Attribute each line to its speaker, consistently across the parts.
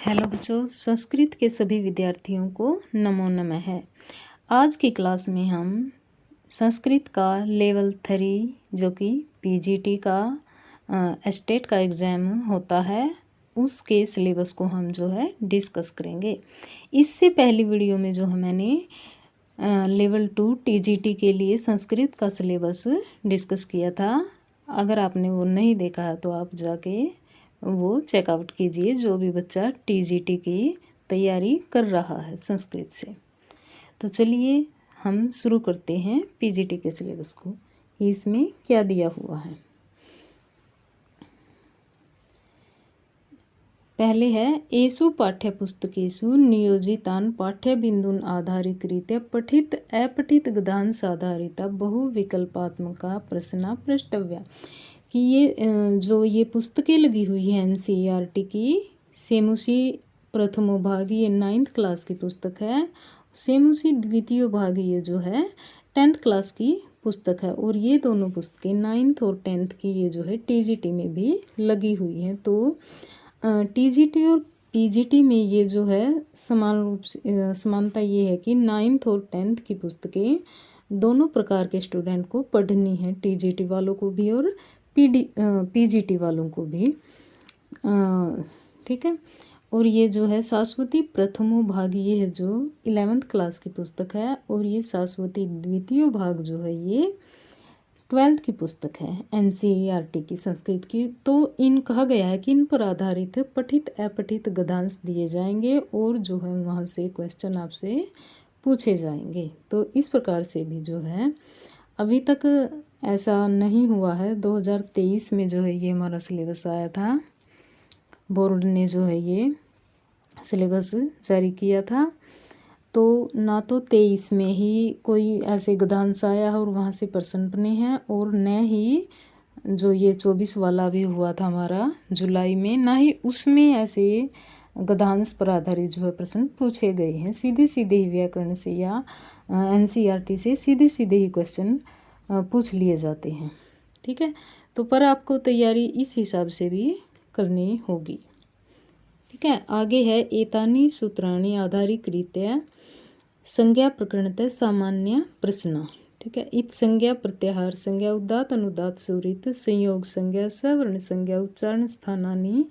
Speaker 1: Hello बच्चों, संस्कृत के सभी विद्यार्थियों को नमो नमः है। आज की क्लास में हम संस्कृत का लेवल 3 जो कि पीजीटी का स्टेट का एग्ज़ाम होता है, उसके सिलेबस को हम जो है डिस्कस करेंगे। इससे पहली वीडियो में जो है मैंने लेवल 2 टीजीटी के लिए संस्कृत का सिलेबस डिस्कस किया था। अगर आपने वो नहीं देखा है तो आप जाके वो चेकआउट कीजिए, जो भी बच्चा टीजीटी की तैयारी कर रहा है संस्कृत से। तो चलिए हम शुरू करते हैं पीजीटी के सिलेबस को, इसमें क्या दिया हुआ है। पहले है एषु पाठ्यपुस्तकेषु नियोजितान् पाठ्यबिन्दून् आधारीकृत्य पठित अपठित गद्यांश आधारित बहुविकल्पात्मका प्रश्न प्रष्टव्या। कि ये पुस्तकें लगी हुई हैं एनसीईआरटी की, सेमुसी प्रथमो भाग ये 9th क्लास की पुस्तक है, सेमुसी द्वितीय भाग ये जो है 10th क्लास की पुस्तक है, और ये दोनों पुस्तकें 9th और 10th की ये जो है टीजीटी में भी लगी हुई हैं। तो टीजीटी और पीजीटी में ये जो है समान रूप से समानता ये है कि 9th और 10th की पुस्तकें दोनों प्रकार के स्टूडेंट को पढ़नी है, टीजीटी वालों को भी और पीजीटी वालों को भी, ठीक है। और ये जो है शाश्वती प्रथमो भाग ये है जो 11th क्लास की पुस्तक है, और ये शाश्वती द्वितीय भाग जो है ये 12th की पुस्तक है एनसीईआरटी की संस्कृत की। तो इन कहा गया है कि इन पर आधारित पठित अपठित गद्यांश दिए जाएंगे और जो है वहाँ से क्वेश्चन आपसे पूछे जाएंगे। तो इस प्रकार से भी जो है अभी तक ऐसा नहीं हुआ है। 2023 में जो है ये हमारा सिलेबस आया था, बोर्ड ने जो है ये सिलेबस जारी किया था। तो ना तो 23 में ही कोई ऐसे गद्यांश आया है और वहाँ से प्रश्न बने हैं, और न ही जो ये 24 वाला भी हुआ था हमारा जुलाई में, ना ही उसमें ऐसे गद्यांश पर आधारित जो है प्रश्न पूछे गए हैं। सीधे सीधे ही व्याकरण से या एनसीईआरटी से सीधे सीधे ही क्वेश्चन पूछ लिए जाते हैं, ठीक है। तो पर आपको तैयारी इस हिसाब से भी करनी होगी, ठीक है। आगे है एतानि सूत्राणि आधारीकृत्य संज्ञा प्रकरणतः सामान्य प्रश्न, ठीक है। इत संज्ञा प्रत्याहार संज्ञा उदात अनुदात सुरित संयोग संज्ञा सवर्ण संज्ञा उच्चारण स्थानानि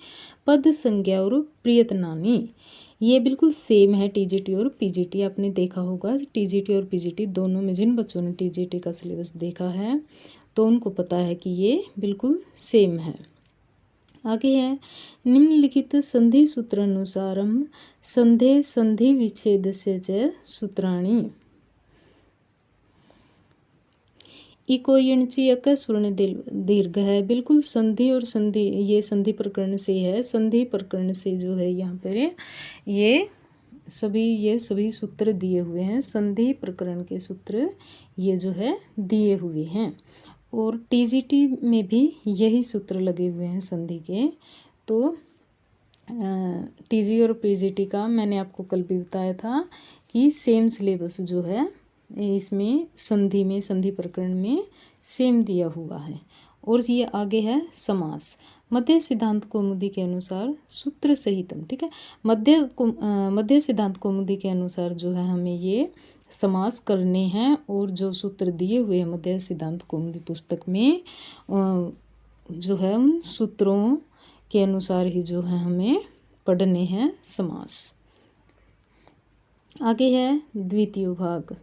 Speaker 1: पद संज्ञा और प्रयत्नानि, ये बिल्कुल सेम है टीजीटी और पीजीटी। आपने देखा होगा टीजीटी और पीजीटी दोनों में, जिन बच्चों ने टीजीटी का सिलेबस देखा है तो उनको पता है कि ये बिल्कुल सेम है। आगे है निम्नलिखित संधि सूत्रानुसारम संधे संधि विच्छेद से च सूत्राणि। इको यणची अक स्वर्ण दीर्घ है, बिल्कुल संधि और संधि ये संधि प्रकरण से है। संधि प्रकरण से जो है यहाँ पर ये सभी सूत्र दिए हुए हैं, संधि प्रकरण के सूत्र ये जो है दिए हुए हैं, और टीजीटी में भी यही सूत्र लगे हुए हैं संधि के। तो टीजी और पीजीटी का मैंने आपको कल भी बताया था कि सेम सिलेबस जो है इसमें संधि में, संधि प्रकरण में सेम दिया हुआ है। और ये आगे है समास मध्य सिद्धांत कौमुदी के अनुसार सूत्र सहितम, ठीक है। मध्य सिद्धांत कौमुदी के अनुसार जो है हमें ये समास करने हैं, और जो सूत्र दिए हुए हैं मध्य सिद्धांत कौमुदी पुस्तक में जो है उन सूत्रों के अनुसार ही जो है हमें पढ़ने हैं समास। आगे है द्वितीय भाग।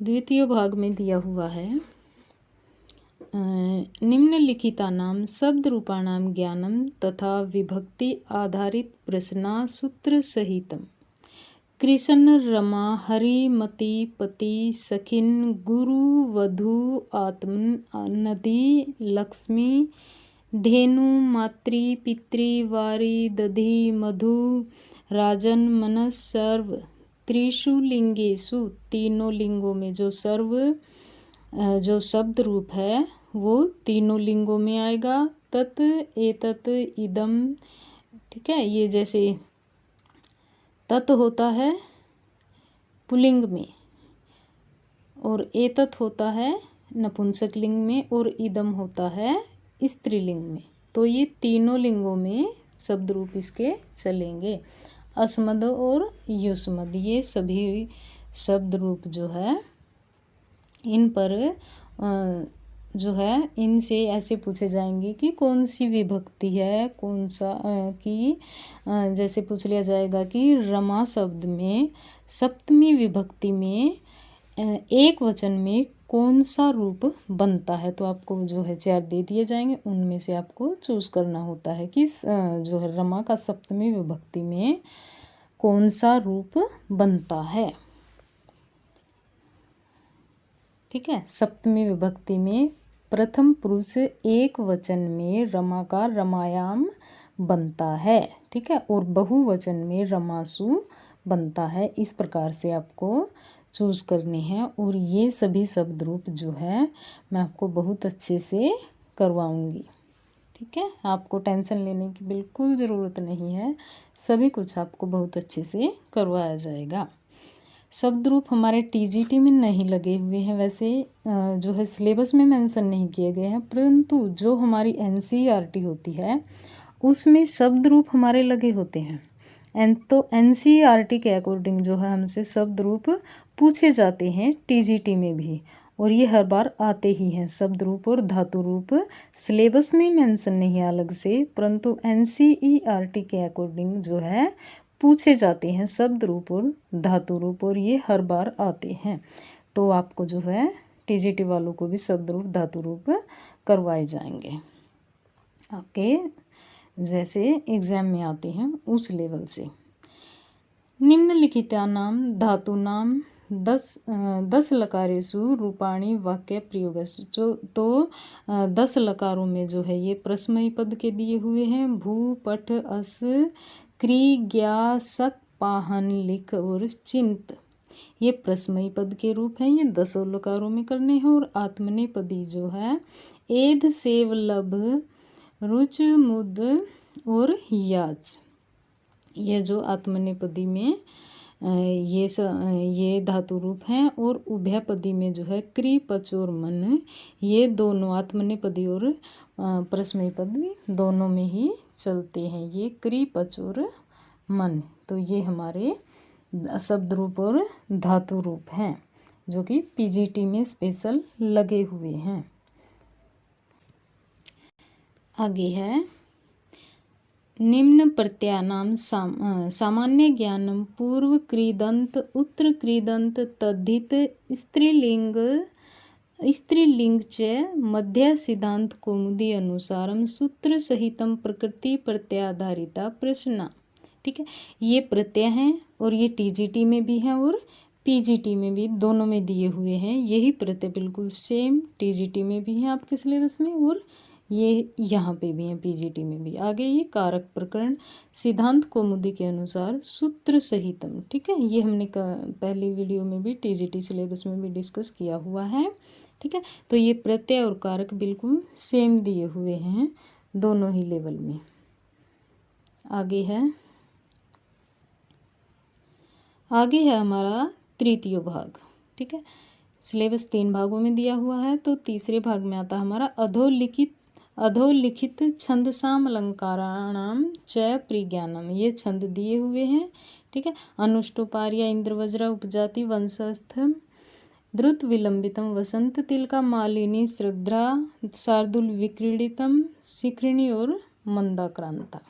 Speaker 1: द्वितीय भाग में दिया हुआ है निम्नलिखितानां शब्द रूपाणां ज्ञानम तथा विभक्ति आधारित प्रश्ना सूत्र सहितम। कृष्ण रमा हरिमति पति सखिन गुरु वधु आत्मन नदी लक्ष्मी धेनु मातृ पितृ वारी दधि मधु राजन मनस सर्व त्रिषु लिंगेषु, तीनों लिंगों में जो सर्व जो शब्द रूप है वो तीनों लिंगों में आएगा। तत् एतत् इदम, ठीक है। ये जैसे तत् होता है पुल्लिंग में, और एतत् होता है नपुंसक लिंग में, और इदम होता है स्त्रीलिंग में, तो ये तीनों लिंगों में शब्द रूप इसके चलेंगे। अस्मद और युष्मद ये सभी शब्द रूप जो है इन पर जो है इनसे ऐसे पूछे जाएंगे कि कौन सी विभक्ति है, कौन सा कि जैसे पूछ लिया जाएगा कि रमा शब्द में सप्तमी विभक्ति में एक वचन में कौन सा रूप बनता है। तो आपको जो है 4 दे दिए जाएंगे, उनमें से आपको चूज करना होता है कि जो है रमा का सप्तमी विभक्ति में कौन सा रूप बनता है। ठीक है, सप्तमी विभक्ति में प्रथम पुरुष एक वचन में रमा का रमायाम बनता है। ठीक है, और बहुवचन में रमासु बनता है। इस प्रकार से आपको चूज करने हैं और ये सभी शब्द रूप जो है मैं आपको बहुत अच्छे से करवाऊंगी। ठीक है, आपको टेंशन लेने की बिल्कुल ज़रूरत नहीं है, सभी कुछ आपको बहुत अच्छे से करवाया जाएगा। शब्द रूप हमारे टीजीटी में नहीं लगे हुए हैं, वैसे जो है सिलेबस में मेंशन नहीं किए गए हैं, परंतु जो हमारी एनसीईआरटी होती है उसमें शब्द रूप हमारे लगे होते हैं। तो एनसीईआरटी के अकॉर्डिंग जो है हमसे शब्द रूप पूछे जाते हैं टीजीटी में भी, और ये हर बार आते ही हैं। शब्द रूप और धातु रूप सिलेबस में मेंशन नहीं है अलग से, परंतु एनसीईआरटी के अकॉर्डिंग जो है पूछे जाते हैं शब्द रूप और धातु रूप, और ये हर बार आते हैं। तो आपको जो है टीजीटी वालों को भी शब्द रूप धातु रूप करवाए जाएंगे, आपके जैसे एग्जाम में आते हैं उस लेवल से। निम्नलिखितानां धातूनां 10 लकारेषु रूपाणि वाक्य प्रयोगस्य। तो 10 लकारों में जो है ये प्रश्मयी पद के दिए हुए हैं। भू, पठ, अस, क्री, ज्ञा, सक, पाहन, लिख और चिंत ये प्रश्मयी पद के रूप हैं। ये 10 लकारों में करने हैं। और आत्मनेपदी जो है एध, सेव, लब, रुच, मुद और याच, ये जो आत्मनेपदी में ये धातु रूप हैं। और उभयपदी में जो है क्री, पच और मन, ये दोनों आत्मनेपदी और प्रश्मयी पदी दोनों में ही चलते हैं, ये क्री, पच और मन। तो ये हमारे शब्द रूप और धातु रूप हैं जो कि पीजीटी में स्पेशल लगे हुए हैं। आगे है निम्न प्रत्ययानां सामान्य ज्ञानम पूर्व क्रीदंत उत्तर क्रीदंत तद्धित स्त्रीलिंग च मध्य सिद्धांत कौमुदी अनुसारम सूत्र सहितम प्रकृति प्रत्याधारिता प्रश्ना। ठीक है, ये प्रत्यय हैं और ये टीजीटी में भी हैं और पीजीटी में भी, दोनों में दिए हुए हैं। यही प्रत्यय बिल्कुल सेम टीजीटी में भी हैं आपके सिलेबस में, और ये यहाँ पे भी हैं पीजीटी में भी। आगे ये कारक प्रकरण सिद्धांत कौमुदी के अनुसार सूत्र सहितम। ठीक है, ये हमने पहली वीडियो में भी टीजीटी सिलेबस में भी डिस्कस किया हुआ है। ठीक है, तो ये प्रत्यय और कारक बिल्कुल सेम दिए हुए हैं दोनों ही लेवल में। आगे है हमारा तृतीय भाग। ठीक है, सिलेबस 3 भागों में दिया हुआ है। तो तीसरे भाग में आता है हमारा अधोलिखित छंदसाम अलंकाराणाम च परिज्ञानम, ये छंद दिए हुए हैं। ठीक है, अनुष्टुपार्या, इंद्रवज्रा, उपजाति, वंशस्थ, द्रुत विलंबितम, वसंत तिलका, मालिनी, श्रद्धा, शार्दुल विक्रीडितम, शिखरिणी और मंदाक्रांता।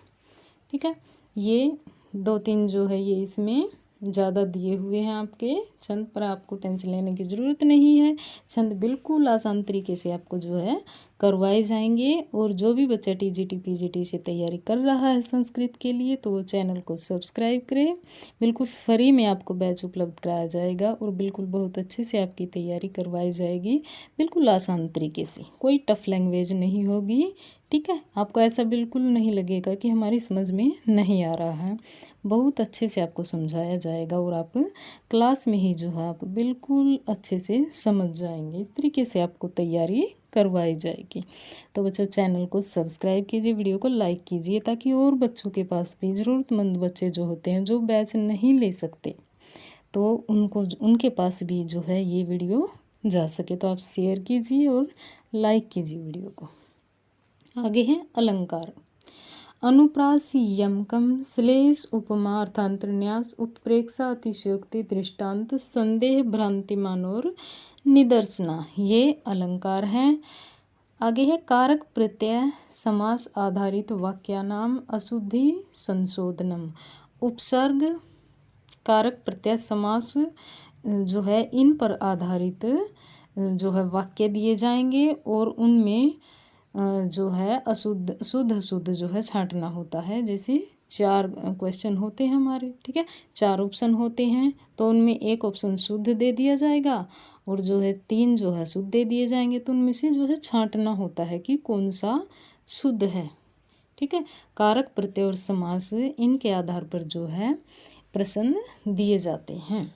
Speaker 1: ठीक है, ये 2-3 जो है ये इसमें ज़्यादा दिए हुए हैं आपके छंद, पर आपको टेंशन लेने की ज़रूरत नहीं है। छंद बिल्कुल आसान तरीके से आपको जो है करवाए जाएंगे। और जो भी बच्चा टीजीटी पीजीटी से तैयारी कर रहा है संस्कृत के लिए, तो वो चैनल को सब्सक्राइब करें। बिल्कुल फ्री में आपको बैच उपलब्ध कराया जाएगा और बिल्कुल बहुत अच्छे से आपकी तैयारी करवाई जाएगी, बिल्कुल आसान तरीके से, कोई टफ लैंग्वेज नहीं होगी। ठीक है, आपको ऐसा बिल्कुल नहीं लगेगा कि हमारी समझ में नहीं आ रहा है, बहुत अच्छे से आपको समझाया जाएगा और आप क्लास में ही जो है आप बिल्कुल अच्छे से समझ जाएंगे। इस तरीके से आपको तैयारी करवाई जाएगी। तो बच्चों चैनल को सब्सक्राइब कीजिए, वीडियो को लाइक कीजिए, ताकि और बच्चों के पास भी, ज़रूरतमंद बच्चे जो होते हैं जो बैच नहीं ले सकते, तो उनके पास भी जो है ये वीडियो जा सके। तो आप शेयर कीजिए और लाइक कीजिए वीडियो को। आगे है अलंकार। अनुप्रास यमकम श्लेष उपमा अर्थांतर न्यास उत्प्रेक्षा अतिशयोक्ति दृष्टांत संदेह भ्रांतिमान और निदर्शना, ये अलंकार हैं। आगे है कारक प्रत्यय समास आधारित वाक्यानाम अशुद्धि संशोधनम। उपसर्ग कारक प्रत्यय समास जो है इन पर आधारित जो है वाक्य दिए जाएंगे और उनमें जो है अशुद्ध शुद्ध अशुद्ध जो है छांटना होता है। जैसे 4 क्वेश्चन होते हैं हमारे, ठीक है, 4 ऑप्शन होते हैं, तो उनमें एक ऑप्शन शुद्ध दे दिया जाएगा और जो है 3 जो है शुद्ध दे दिए जाएंगे, तो उनमें से जो है छांटना होता है कि कौन सा शुद्ध है, ठीक है। कारक प्रत्यय और समास इनके आधार पर जो है प्रश्न दिए जाते हैं।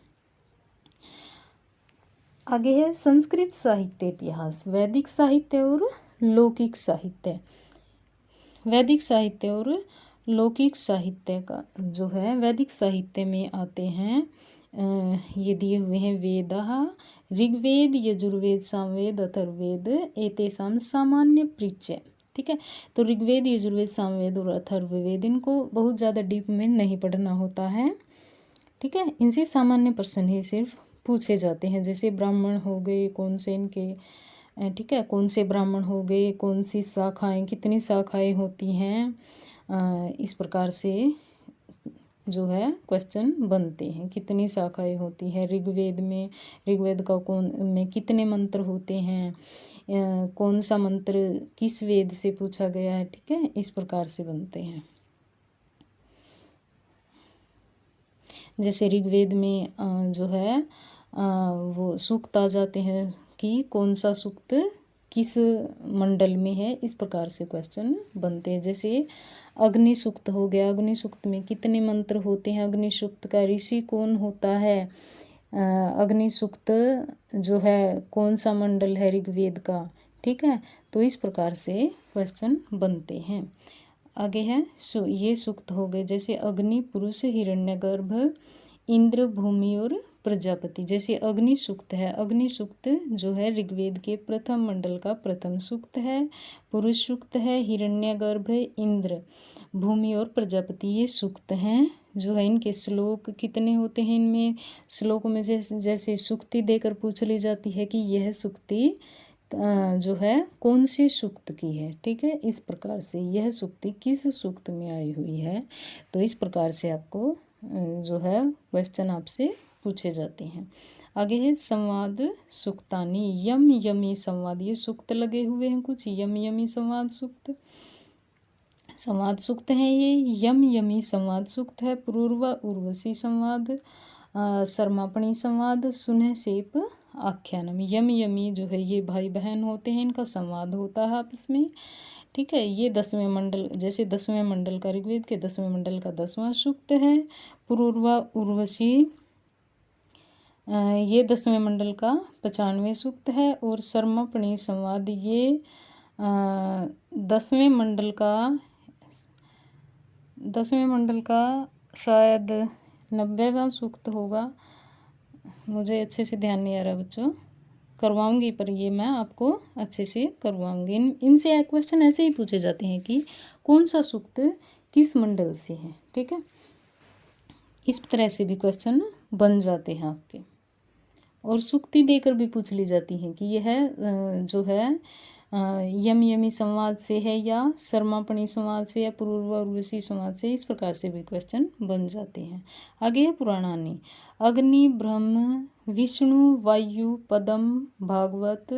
Speaker 1: आगे है संस्कृत साहित्य इतिहास, वैदिक साहित्य और लौकिक साहित्य। वैदिक साहित्य और लौकिक साहित्य का जो है वैदिक साहित्य में आते हैं ये दिए हुए हैं वेदाः ऋग्वेद यजुर्वेद सामवेद अथर्ववेद एतेषां सामान्य परिचय, ठीक है। तो ऋग्वेद यजुर्वेद सामवेद और अथर्ववेद इनको बहुत ज़्यादा डीप में नहीं पढ़ना होता है, ठीक है। इनसे सामान्य प्रश्न ही सिर्फ पूछे जाते हैं। जैसे ब्राह्मण हो गए, कौन से इनके, ठीक है, कौन से ब्राह्मण हो गए, कौन सी शाखाएं, कितनी शाखाएं होती हैं, इस प्रकार से जो है क्वेश्चन बनते हैं। कितनी शाखाएं होती हैं ऋग्वेद में, ऋग्वेद का कौन में कितने मंत्र होते हैं, कौन सा मंत्र किस वेद से पूछा गया है, ठीक है, इस प्रकार से बनते हैं। जैसे ऋग्वेद में जो है वो सूक्त आ जाते हैं कि कौन सा सूक्त किस मंडल में है, इस प्रकार से क्वेश्चन बनते हैं। जैसे अग्नि सूक्त हो गया, अग्नि सूक्त में कितने मंत्र होते हैं, अग्नि सूक्त का ऋषि कौन होता है, अग्नि सूक्त जो है कौन सा मंडल है ऋग्वेद का, ठीक है। तो इस प्रकार से क्वेश्चन बनते हैं। आगे है ये सूक्त हो गए। जैसे अग्नि पुरुष हिरण्यगर्भ इंद्र भूमि और प्रजापति। जैसे अग्नि सूक्त है, अग्नि सूक्त जो है ऋग्वेद के प्रथम मंडल का प्रथम सूक्त है। पुरुष सूक्त है, हिरण्यगर्भ, इंद्र, भूमि और प्रजापति, ये सूक्त हैं जो है। इनके श्लोक कितने होते हैं, इनमें श्लोक में जैसे सूक्ति देकर पूछ ली जाती है कि यह सूक्ति जो है कौन से सूक्त की है, ठीक है, इस प्रकार से यह सूक्ति किस सूक्त में आई हुई है। तो इस प्रकार से आपको जो है क्वेश्चन आपसे पूछे जाते हैं। आगे है संवाद सूक्तानि, यम यमी संवाद, ये सूक्त लगे हुए हैं कुछ, यम यमी संवाद सूक्त, संवाद सूक्त हैं ये। यम यमी संवाद सूक्त है। पूर्वा उर्वशी संवाद, सर्मापणी संवाद, सुनह सेप आख्यानम। यम यमी जो है ये भाई बहन होते हैं, इनका संवाद होता है आपस में, ठीक है। ये 10वें मंडल, जैसे 10वें मंडल का ऋग्वेद के 10वें मंडल का 10वां सूक्त है। पूर्वा उर्वशी ये 10वें मंडल का 95वें सूक्त है। और सर्मापणी संवाद ये 10वें मंडल का शायद 90वां सूक्त होगा, मुझे अच्छे से ध्यान नहीं आ रहा बच्चों, करवाऊंगी पर ये मैं आपको अच्छे से करवाऊंगी। इनसे क्वेश्चन ऐसे ही पूछे जाते हैं कि कौन सा सूक्त किस मंडल से है, ठीक है, इस तरह से भी क्वेश्चन बन जाते हैं आपके। और सूक्ति देकर भी पूछ ली जाती हैं कि यह जो है यम यमी संवाद से है या सर्मापणी संवाद से या पूर्वा उर्वशी संवाद से, इस प्रकार से भी क्वेश्चन बन जाते हैं। आगे है पुराणानि, अग्नि ब्रह्म विष्णु वायु पदम भागवत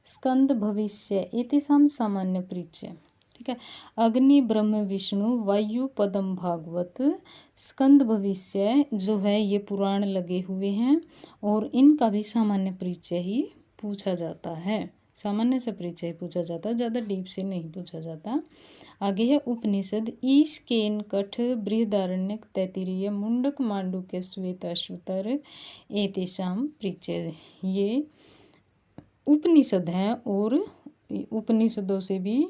Speaker 1: स्कंद भविष्य एतेषां सामान्य परिचय, ठीक है। अग्नि ब्रह्म विष्णु वायु पदम भागवत स्कंद भविष्य जो है ये पुराण लगे हुए हैं और इनका भी सामान्य परिचय ही पूछा जाता है, सामान्य से परिचय पूछा जाता है, ज़्यादा डीप से नहीं पूछा जाता। आगे है उपनिषद, ईश केन कठ बृहदारण्यक तैत्तिरीय मुंडक मांडुक्य श्वेताश्वतर एतेषां परिचय, ये उपनिषद हैं और उपनिषदों से भी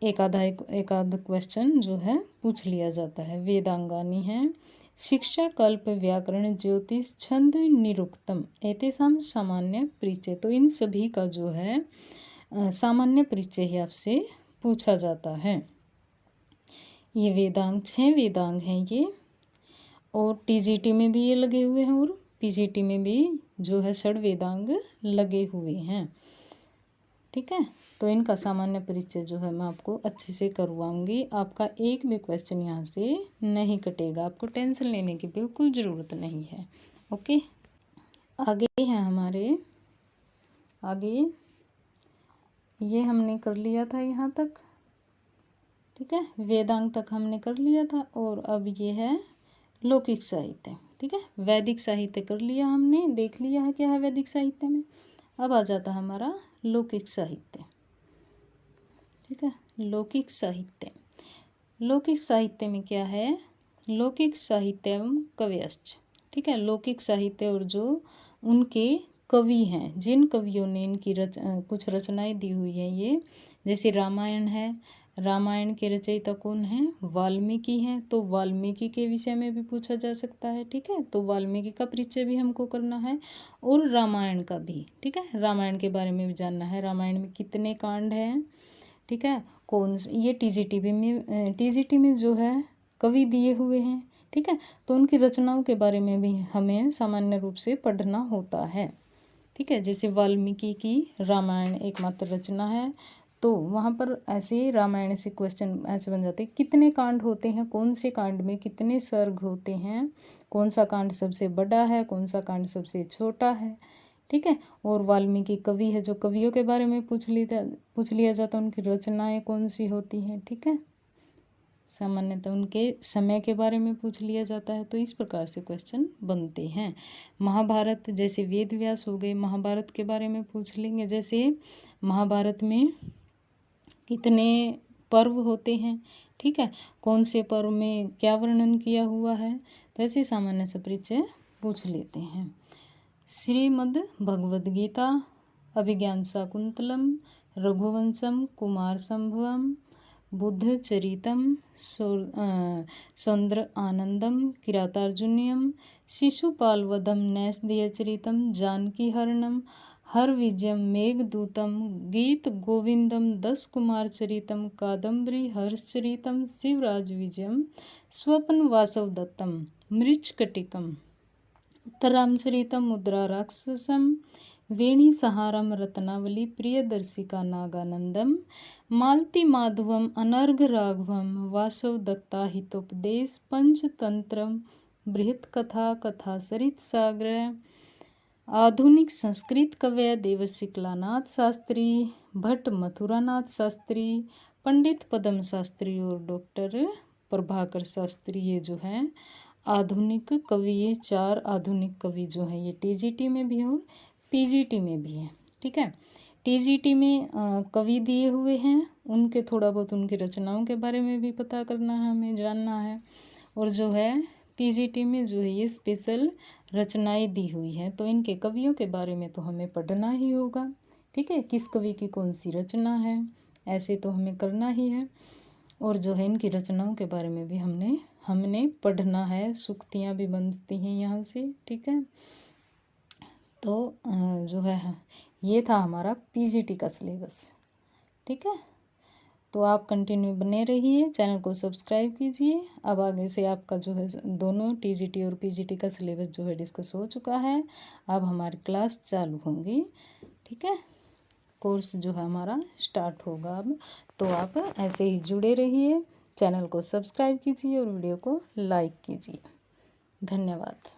Speaker 1: एक आध क्वेश्चन जो है पूछ लिया जाता है। वेदांगानी हैं, शिक्षा कल्प व्याकरण ज्योतिष छंद निरुक्तम एतेषां सामान्य परिचय, तो इन सभी का जो है सामान्य परिचय ही आपसे पूछा जाता है। ये वेदांग 6 वेदांग हैं ये, और टीजीटी में भी ये लगे हुए हैं और पीजीटी में भी जो है षड वेदांग लगे हुए हैं। ठीक है, तो इनका सामान्य परिचय जो है मैं आपको अच्छे से करवाऊंगी। आपका एक भी क्वेश्चन यहाँ से नहीं कटेगा, आपको टेंशन लेने की बिल्कुल ज़रूरत नहीं है। ओके, आगे हैं हमारे, आगे ये हमने कर लिया था यहाँ तक। ठीक है, वेदांग तक हमने कर लिया था, और अब ये है लौकिक साहित्य। ठीक है, वैदिक साहित्य कर लिया हमने, देख लिया है क्या है वैदिक साहित्य में। अब आ जाता है हमारा लौकिक साहित्य। ठीक है, लौकिक साहित्य, लौकिक साहित्य में क्या है, लौकिक साहित्यम कवयश्च। ठीक है, लौकिक साहित्य और जो उनके कवि हैं, जिन कवियों ने इनकी कुछ रचनाएं दी हुई हैं, ये जैसे रामायण है, रामायण के रचयिता कौन हैं, वाल्मीकि हैं, तो वाल्मीकि के विषय में भी पूछा जा सकता है। ठीक है, तो वाल्मीकि का परिचय भी हमको करना है, और रामायण का भी। ठीक है, रामायण के बारे में भी जानना है, रामायण में कितने कांड हैं। ठीक है, कौन ये टीजीटी में जो है कवि दिए हुए हैं। ठीक है, तो उनकी रचनाओं के बारे में भी हमें सामान्य रूप से पढ़ना होता है। ठीक है, जैसे वाल्मीकि की रामायण एकमात्र रचना है, तो वहाँ पर ऐसे रामायण से क्वेश्चन ऐसे बन जाते हैं, कितने कांड होते हैं, कौन से कांड में कितने सर्ग होते हैं, कौन सा कांड सबसे बड़ा है, कौन सा कांड सबसे छोटा है। ठीक है, और वाल्मीकि कवि है, जो कवियों के बारे में पूछ लिया जाता है, उनकी रचनाएं कौन सी होती हैं। ठीक है, सामान्यतः उनके समय के बारे में पूछ लिया जाता है। तो इस प्रकार से क्वेश्चन बनते हैं। महाभारत, जैसे वेद व्यास हो गए, महाभारत के बारे में पूछ लेंगे, जैसे महाभारत में कितने पर्व होते हैं। ठीक है, कौन से पर्व में क्या वर्णन किया हुआ है, तो ऐसे सामान्य से परिचय पूछ लेते हैं। श्रीमद् भगवद गीता, अभिज्ञान शाकुंतलम, रघुवंशम, कुमार संभवम, बुद्ध चरितम, सौंदर्य आनंदम, किरातार्जुनीयम, शिशुपालवधम, नैषधीयचरितम, जानकी हरणम, हर विजयम, मेघदूतम, गीत गोविंदम, 10 कुमार चरितम, कादम्बरी हर्षचरितम, शिवराज विजयम, स्वप्न वासव दत्तम, मृच्छकटिकम, उत्तरामचरितम, मुद्रा राक्षसम, वेणी सहारम, रत्नावली, प्रियदर्शिका नागानंदम, मालती माधवम, अनर्घ राघवम, वासव दत्ता हितोपदेश, पंचतंत्रम, बृहत कथा, कथा सरित सागर, आधुनिक संस्कृत कवय देवर्षि कलानाथ शास्त्री, भट्ट मथुरानाथ शास्त्री, पंडित पद्म शास्त्री और डॉक्टर प्रभाकर शास्त्री, ये जो हैं आधुनिक कवि। ये 4 आधुनिक कवि जो हैं ये टीजीटी में भी और पीजीटी में भी हैं। ठीक है, टीजीटी में कवि दिए हुए हैं, उनके थोड़ा बहुत उनकी रचनाओं के बारे में भी पता करना है, हमें जानना है। और जो है पीजीटी में जो है ये स्पेशल रचनाएं दी हुई हैं, तो इनके कवियों के बारे में तो हमें पढ़ना ही होगा। ठीक है, किस कवि की कौन सी रचना है, ऐसे तो हमें करना ही है। और जो है इनकी रचनाओं के बारे में भी हमने पढ़ना है, सूक्तियाँ भी बनती हैं यहाँ से। ठीक है, तो जो है ये था हमारा पीजीटी का सिलेबस। ठीक है, तो आप कंटिन्यू बने रहिए, चैनल को सब्सक्राइब कीजिए। अब आगे से आपका जो है दोनों टीजीटी और पीजीटी का सिलेबस जो है डिस्कस हो चुका है, अब हमारी क्लास चालू होंगी। ठीक है, कोर्स जो है हमारा स्टार्ट होगा अब, तो आप ऐसे ही जुड़े रहिए, चैनल को सब्सक्राइब कीजिए और वीडियो को लाइक कीजिए। धन्यवाद।